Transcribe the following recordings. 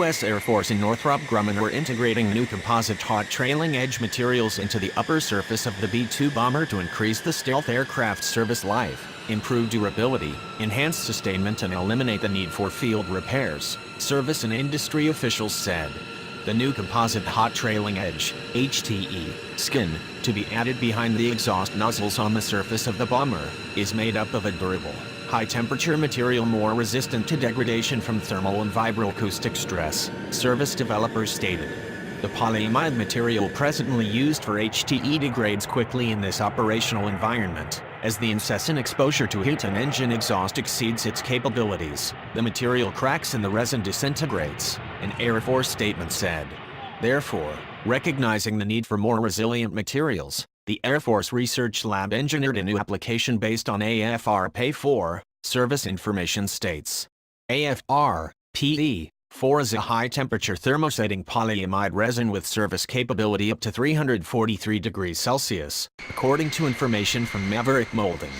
U.S. Air Force and Northrop Grumman are integrating new composite hot trailing edge materials into the upper surface of the B-2 bomber to increase the stealth aircraft's service life, improve durability, enhance sustainment, and eliminate the need for field repairs, service and industry officials said. The new composite hot trailing edge, HTE, skin, to be added behind the exhaust nozzles on the surface of the bomber, is made up of a durable, high-temperature material more resistant to degradation from thermal and vibroacoustic stress, service developers stated. The polyamide material presently used for HTE degrades quickly in this operational environment, as the incessant exposure to heat and engine exhaust exceeds its capabilities. The material cracks and the resin disintegrates, an Air Force statement said. Therefore, recognizing the need for more resilient materials, the Air Force Research Lab engineered a new application based on AFR-PE4, service information states. AFR-PE4 is a high-temperature thermosetting polyamide resin with service capability up to 343 degrees Celsius, according to information from Maverick Molding.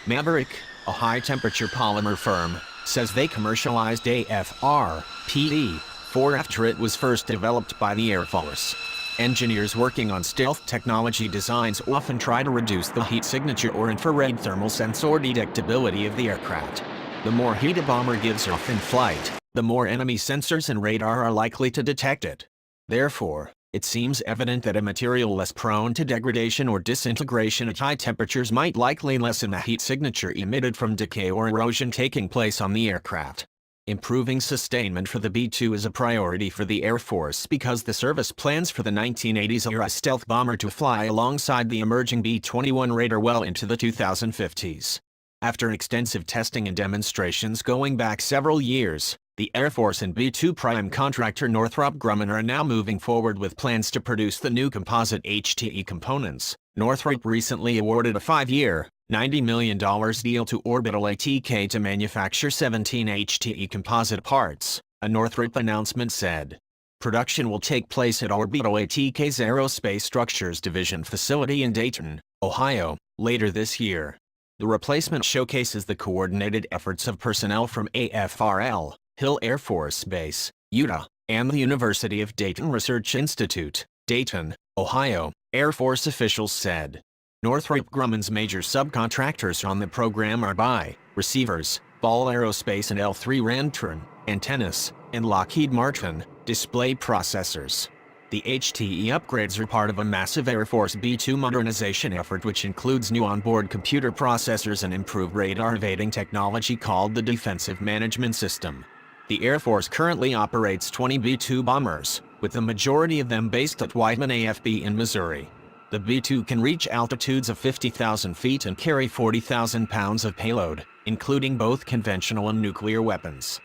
Maverick, a high-temperature polymer firm, says they commercialized AFR-PE4 after it was first developed by the Air Force. Engineers working on stealth technology designs often try to reduce the heat signature or infrared thermal sensor detectability of the aircraft. The more heat a bomber gives off in flight, the more enemy sensors and radar are likely to detect it. Therefore, it seems evident that a material less prone to degradation or disintegration at high temperatures might likely lessen the heat signature emitted from decay or erosion taking place on the aircraft. Improving sustainment for the B-2 is a priority for the Air Force because the service plans for the 1980s-era stealth bomber to fly alongside the emerging B-21 Raider well into the 2050s. After extensive testing and demonstrations going back several years, the Air Force and B-2 prime contractor Northrop Grumman are now moving forward with plans to produce the new composite HTE components. Northrop recently awarded a 5-year, $90 million deal to Orbital ATK to manufacture 17 HTE composite parts, a Northrop announcement said. Production will take place at Orbital ATK's Aerospace Structures Division facility in Dayton, Ohio, later this year. The replacement showcases the coordinated efforts of personnel from AFRL, Hill Air Force Base, Utah, and the University of Dayton Research Institute, Dayton, Ohio, Air Force officials said. Northrop Grumman's major subcontractors on the program are BAE, Receivers, Ball Aerospace and L3 Rantern, Antennas, and Lockheed Martin, Display Processors. The HTE upgrades are part of a massive Air Force B-2 modernization effort which includes new onboard computer processors and improved radar evading technology called the Defensive Management System. The Air Force currently operates 20 B-2 bombers, with the majority of them based at Whiteman AFB in Missouri. The B-2 can reach altitudes of 50,000 feet and carry 40,000 pounds of payload, including both conventional and nuclear weapons.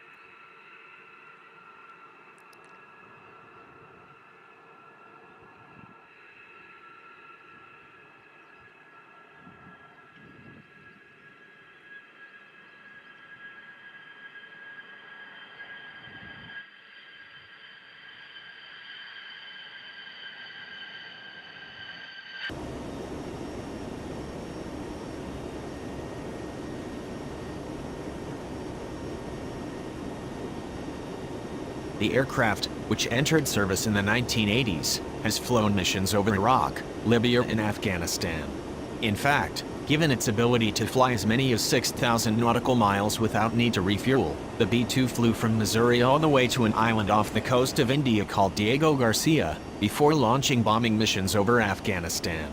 The aircraft, which entered service in the 1980s, has flown missions over Iraq, Libya, and Afghanistan. In fact, given its ability to fly as many as 6,000 nautical miles without need to refuel, the B-2 flew from Missouri all the way to an island off the coast of India called Diego Garcia, before launching bombing missions over Afghanistan.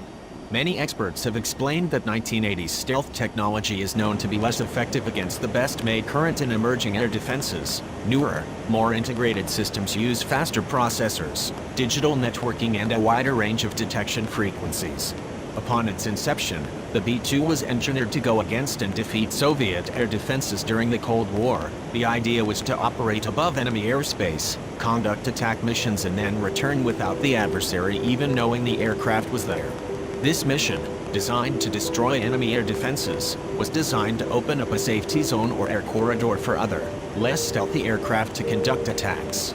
Many experts have explained that 1980s stealth technology is known to be less effective against the best-made current and emerging air defenses. Newer, more integrated systems use faster processors, digital networking, and a wider range of detection frequencies. Upon its inception, the B-2 was engineered to go against and defeat Soviet air defenses during the Cold War. The idea was to operate above enemy airspace, conduct attack missions, and then return without the adversary even knowing the aircraft was there. This mission, designed to destroy enemy air defenses, was designed to open up a safety zone or air corridor for other, less stealthy aircraft to conduct attacks.